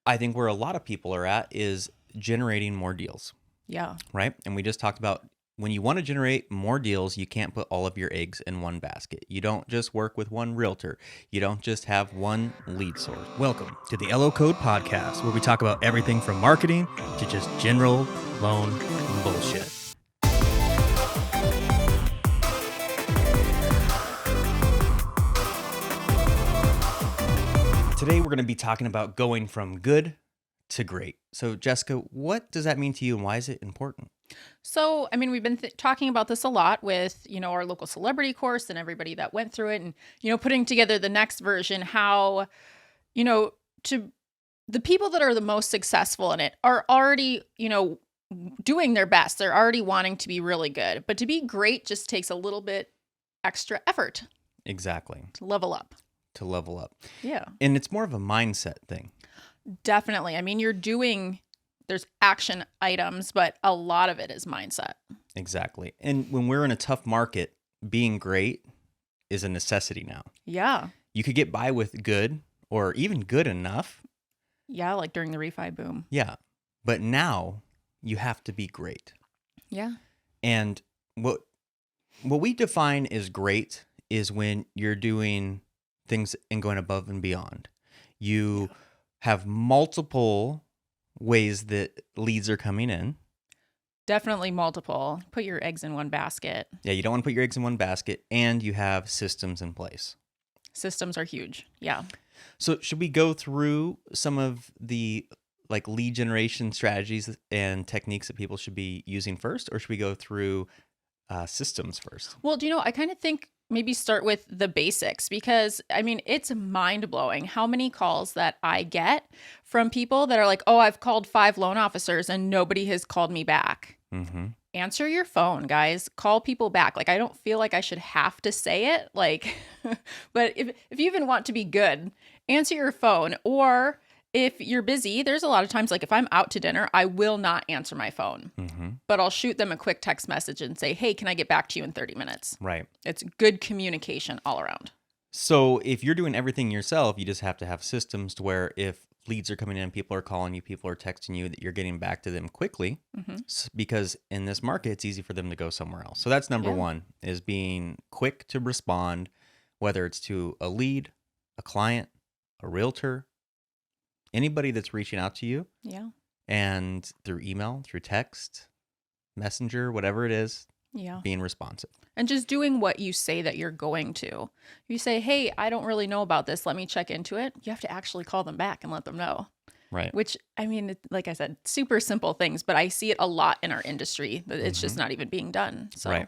I think where a lot of people are at is generating more deals, Yeah. right? And we just talked about when you want to generate more deals, you can't put all of your eggs in one basket. You don't just work with one realtor. You don't just have one lead source. Welcome to the LO Code Podcast, where we talk about everything from marketing to just general loan bullshit. Today, we're going to be talking about going from good to great. So, Jessica, what does that mean to you and why is it important? So, we've been talking about this a lot with, our local celebrity course and everybody that went through it and, putting together the next version, how, to the people that are the most successful in it are already, doing their best. They're already wanting to be really good. But to be great just takes a little bit extra effort. Exactly. To level up. Yeah. And it's more of a mindset thing. Definitely. There's action items, but a lot of it is mindset. Exactly. And when we're in a tough market, being great is a necessity now. Yeah. You could get by with good or even good enough. Yeah, like during the refi boom. Yeah. But now you have to be great. Yeah. And what we define as great is when you're doing things and going above and beyond. You have multiple ways that leads are coming in. Definitely multiple. Put your eggs in one basket. Yeah, you don't want to put your eggs in one basket, and you have systems in place. Systems are huge. Yeah. So should we go through some of the lead generation strategies and techniques that people should be using first, or should we go through systems first? Well, I kind of think maybe start with the basics because, it's mind-blowing how many calls that I get from people that are like, oh, I've called 5 loan officers and nobody has called me back. Mm-hmm. Answer your phone, guys. Call people back. I don't feel like I should have to say it. But if you even want to be good, answer your phone. Or if you're busy, there's a lot of times, if I'm out to dinner, I will not answer my phone. Mm-hmm. But I'll shoot them a quick text message and say, hey, can I get back to you in 30 minutes? Right. It's good communication all around. So if you're doing everything yourself, you just have to have systems to where if leads are coming in, people are calling you, people are texting you, that you're getting back to them quickly. Mm-hmm. Because in this market, it's easy for them to go somewhere else. So that's number one, is being quick to respond, whether it's to a lead, a client, a realtor, anybody that's reaching out to you. Yeah. And through email, through text, messenger, whatever it is, being responsive. And just doing what you say that you're going to. You say, hey, I don't really know about this. Let me check into it. You have to actually call them back and let them know. Right. Which, like I said, super simple things, but I see it a lot in our industry that it's just not even being done. So. Right.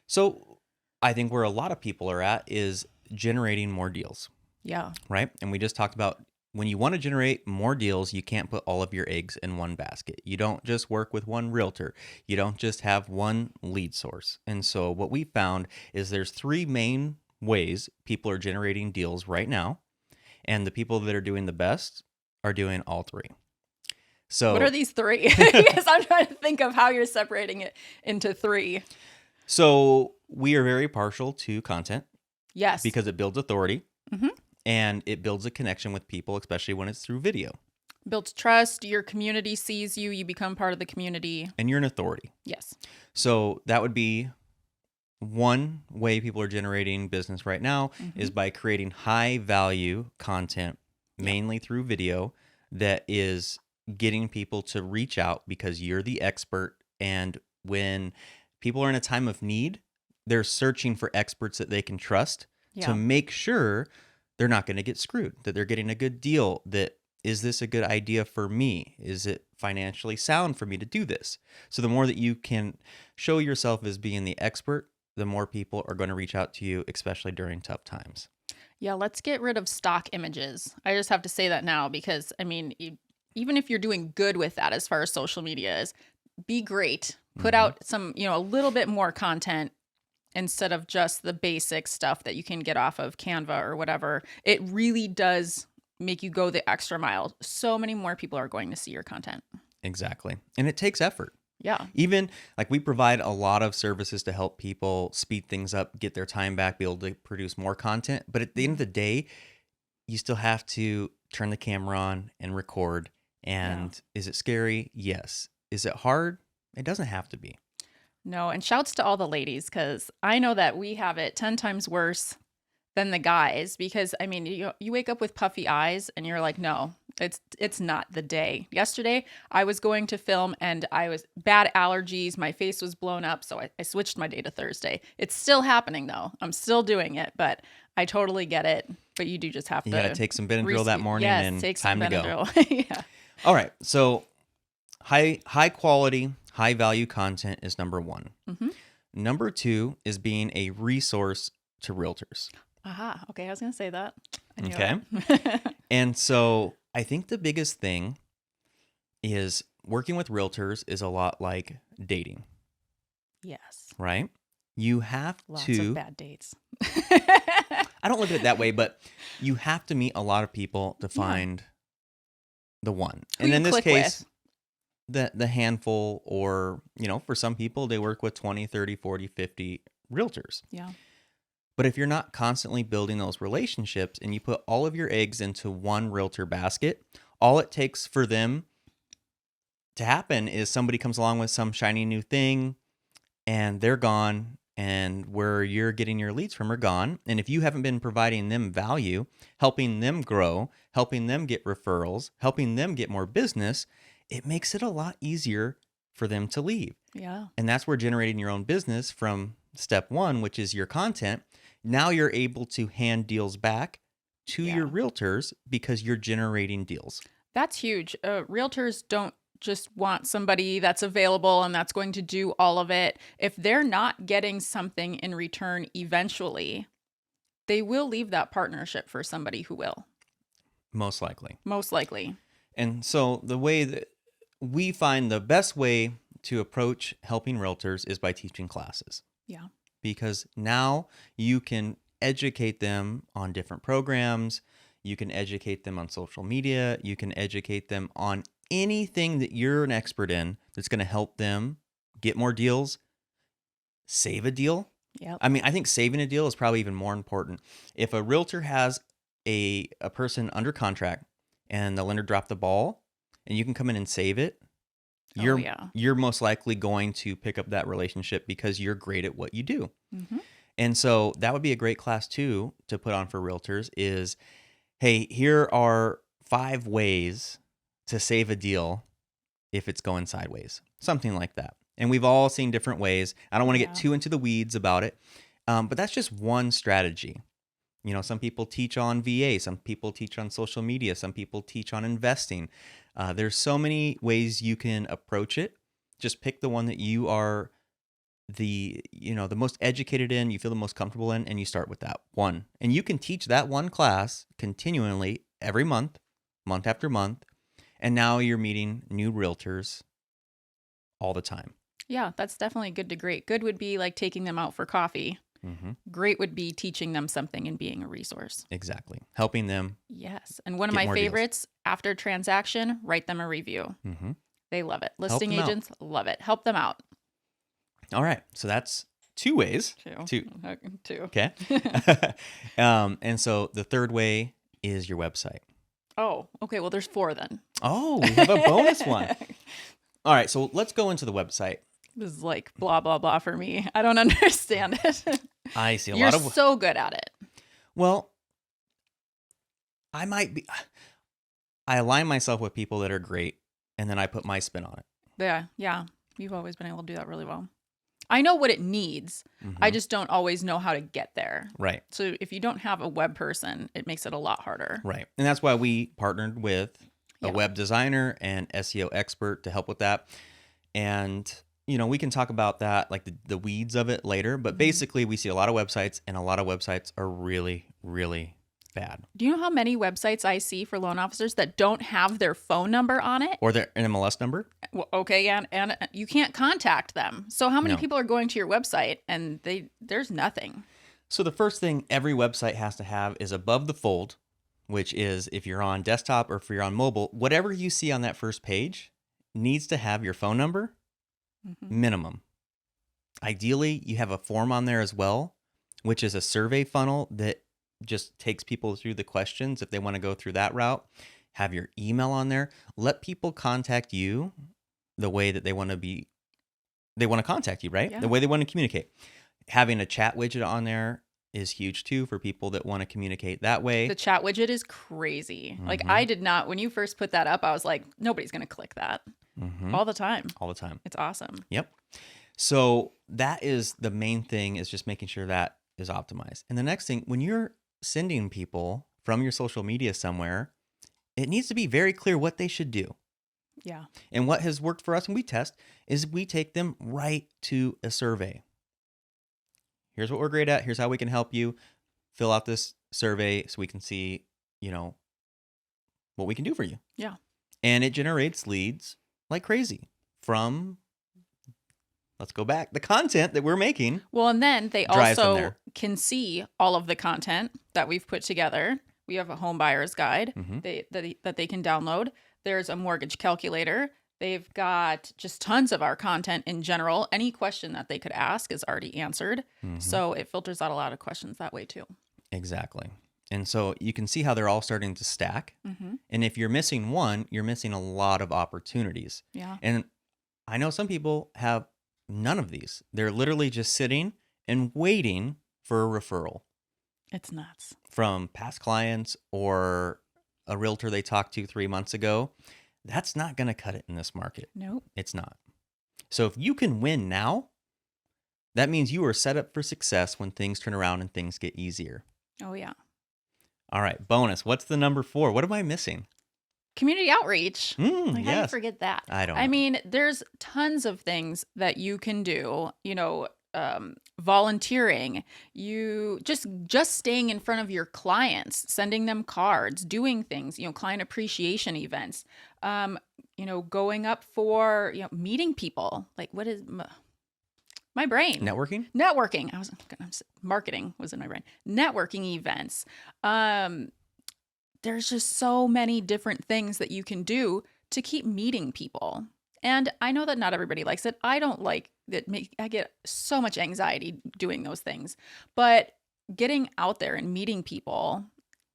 So I think where a lot of people are at is generating more deals. Yeah. Right. And we just talked about when you want to generate more deals, you can't put all of your eggs in one basket. You don't just work with one realtor. You don't just have one lead source. And so what we found is there's 3 main ways people are generating deals right now. And the people that are doing the best are doing all 3. So what are these 3? Because I'm trying to think of how you're separating it into 3. So we are very partial to content. Yes. Because it builds authority. Mm-hmm. And it builds a connection with people, especially when it's through video. Builds trust. Your community sees you. You become part of the community. And you're an authority. Yes. So that would be one way people are generating business right now is by creating high value content, mainly through video, that is getting people to reach out because you're the expert. And when people are in a time of need, they're searching for experts that they can trust to make sure they're not going to get screwed, that they're getting a good deal, that is this a good idea for me? Is it financially sound for me to do this? So the more that you can show yourself as being the expert, the more people are going to reach out to you, especially during tough times. Yeah, let's get rid of stock images. I just have to say that now because, even if you're doing good with that as far as social media is, be great. Put out some, a little bit more content instead of just the basic stuff that you can get off of Canva or whatever. It really does make you go the extra mile. So many more people are going to see your content. Exactly. And it takes effort. Yeah. Even we provide a lot of services to help people speed things up, get their time back, be able to produce more content. But at the end of the day, you still have to turn the camera on and record. And is it scary? Yes. Is it hard? It doesn't have to be. No, and shouts to all the ladies, because I know that we have it 10 times worse than the guys, because I mean, you wake up with puffy eyes and you're like, no, it's not the day. Yesterday, I was going to film and I was bad allergies. My face was blown up. So I switched my day to Thursday. It's still happening though. I'm still doing it, but I totally get it. But you do just have to. You got to take some Benadryl that morning and take time some to go. Benadryl. Yeah. All right. So high quality, high value content is number one. Mm-hmm. Number two is being a resource to realtors. Aha. Okay. I was going to say that. I knew Okay. it. And so I think the biggest thing is working with realtors is a lot like dating, Yes. right? You have Lots to. of bad dates. I don't look at it that way, but you have to meet a lot of people to find the one. Who And you in this click case, the handful, or, for some people, they work with 20, 30, 40, 50 realtors. Yeah. But if you're not constantly building those relationships and you put all of your eggs into one realtor basket, all it takes for them to happen is somebody comes along with some shiny new thing and they're gone, and where you're getting your leads from are gone. And if you haven't been providing them value, helping them grow, helping them get referrals, helping them get more business, it makes it a lot easier for them to leave. Yeah. And that's where generating your own business from step one, which is your content. Now you're able to hand deals back to your realtors because you're generating deals. That's huge. Realtors don't just want somebody that's available and that's going to do all of it. If they're not getting something in return eventually, they will leave that partnership for somebody who will. Most likely. Most likely. And so the way that we find the best way to approach helping realtors is by teaching classes. Yeah. Because now you can educate them on different programs. You can educate them on social media. You can educate them on anything that you're an expert in that's going to help them get more deals, save a deal. Yeah. I mean, I think saving a deal is probably even more important. If a realtor has a person under contract and the lender dropped the ball and you can come in and save it, you're most likely going to pick up that relationship because you're great at what you do. Mm-hmm. And so that would be a great class too to put on for realtors is, hey, here are 5 ways to save a deal if it's going sideways, something like that. And we've all seen different ways. I don't want to get too into the weeds about it, but that's just one strategy. Some people teach on VA, some people teach on social media, some people teach on investing. There's so many ways you can approach it. Just pick the one that you are the most educated in, you feel the most comfortable in, and you start with that one. And you can teach that one class continually every month after month. And now you're meeting new realtors all the time. Yeah, that's definitely good to great. Good would be like taking them out for coffee. Mm-hmm. Great would be teaching them something and being a resource. Exactly. Helping them. Yes. And one of Get my more deals. favorites, after transaction, write them a review. Mm-hmm. They love it. Listing them out. agents love it. Help them out. All right. So that's 2 ways. Two. Okay. And so the third way is your website. Oh, okay. Well, there's 4 then. Oh, we have a bonus one. All right. So let's go into the website. This is like blah, blah, blah for me. I don't understand it. I see a You're lot of. so good at it. Well, I might be. I align myself with people that are great, and then I put my spin on it. Yeah. You've always been able to do that really well. I know what it needs. Mm-hmm. I just don't always know how to get there. Right. So if you don't have a web person, it makes it a lot harder. Right. And that's why we partnered with a Yeah. web designer and SEO expert to help with that. And, we can talk about that, like the weeds of it later. But basically, we see a lot of websites, and a lot of websites are really, really bad. Do you know how many websites I see for loan officers that don't have their phone number on it? Or their MLS number. Well, okay, and you can't contact them. So how many No. people are going to your website and there's nothing? So the first thing every website has to have is above the fold, which is if you're on desktop or if you're on mobile, whatever you see on that first page needs to have your phone number minimum. Ideally, you have a form on there as well, which is a survey funnel that just takes people through the questions if they want to go through that route. Have your email on there. Let people contact you the way that they want to contact you, right? Yeah. The way they want to communicate. Having a chat widget on there is huge too for people that want to communicate that way. The chat widget is crazy. Like Mhm. I did not, when you first put that up, I was like, nobody's going to click that Mhm. all the time. All the time. It's awesome. Yep. So that is the main thing, is just making sure that is optimized. And the next thing, when you're sending people from your social media somewhere, it needs to be very clear what they should do. Yeah. And what has worked for us, and we test, is we take them right to a survey. Here's what we're great at. Here's how we can help you. Fill out this survey so we can see, what we can do for you. Yeah. And it generates leads like crazy from, let's go back, the content that we're making. Well, and then they Drives them also there. can see all of the content that we've put together. We have a home buyer's guide Mhm. that they can download. There's a mortgage calculator. They've got just tons of our content in general. Any question that they could ask is already answered. Mhm. So it filters out a lot of questions that way too. Exactly. And so you can see how they're all starting to stack. Mm-hmm. And if you're missing one, you're missing a lot of opportunities. Yeah. And I know some people have none of these. They're literally just sitting and waiting for a referral It's nuts. from past clients or a realtor they talked to 3 months ago. That's not going to cut it in this market. Nope. It's not. So if you can win now, that means you are set up for success when things turn around and things get easier. Oh, yeah. All right, bonus. What's the number 4? What am I missing? Community outreach. Like, how do you Yes. forget that? I don't I know. mean, there's tons of things that you can do, volunteering, you just staying in front of your clients, sending them cards, doing things, client appreciation events, going up for, meeting people. Like, what is my brain? Networking? Networking. Marketing was in my brain. Networking events. There's just so many different things that you can do to keep meeting people. And I know that not everybody likes it. I don't like that. I get so much anxiety doing those things. But getting out there and meeting people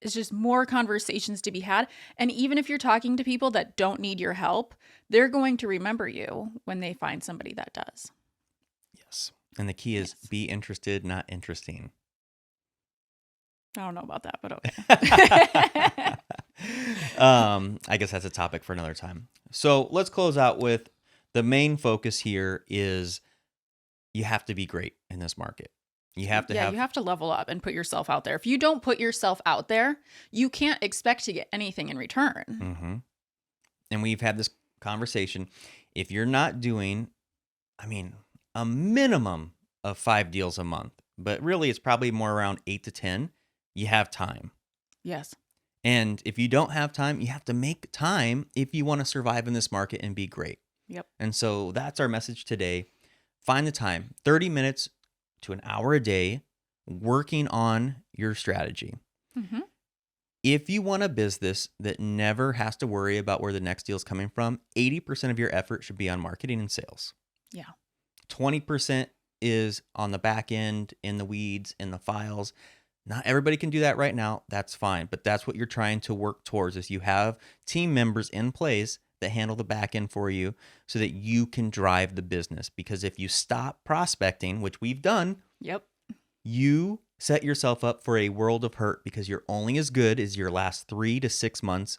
is just more conversations to be had. And even if you're talking to people that don't need your help, they're going to remember you when they find somebody that does. Yes. And the key is be interested, not interesting. I don't know about that, but okay. I guess that's a topic for another time. So let's close out with the main focus here is you have to be great in this market. You have to you have to level up and put yourself out there. If you don't put yourself out there, you can't expect to get anything in return. Mm-hmm. And we've had this conversation. If you're not doing, a minimum of 5 deals a month, but really it's probably more around 8 to 10, you have time. Yes. And if you don't have time, you have to make time if you want to survive in this market and be great. Yep. And so that's our message today. Find the time, 30 minutes to an hour a day, working on your strategy. Mm-hmm. If you want a business that never has to worry about where the next deal is coming from, 80% of your effort should be on marketing and sales. Yeah. 20% is on the back end, in the weeds, in the files. Not everybody can do that right now. That's fine. But that's what you're trying to work towards, is you have team members in place that handle the back end for you so that you can drive the business. Because if you stop prospecting, which we've done, Yep. you set yourself up for a world of hurt, because you're only as good as your last 3 to 6 months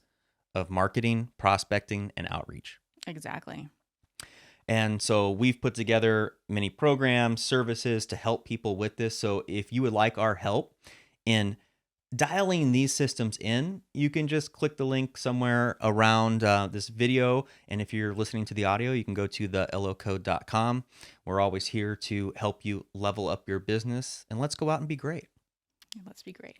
of marketing, prospecting, and outreach. Exactly. And so we've put together many programs, services to help people with this. So if you would like our help in dialing these systems in, you can just click the link somewhere around this video. And if you're listening to the audio, you can go to thelocode.com. We're always here to help you level up your business. And let's go out and be great. Let's be great.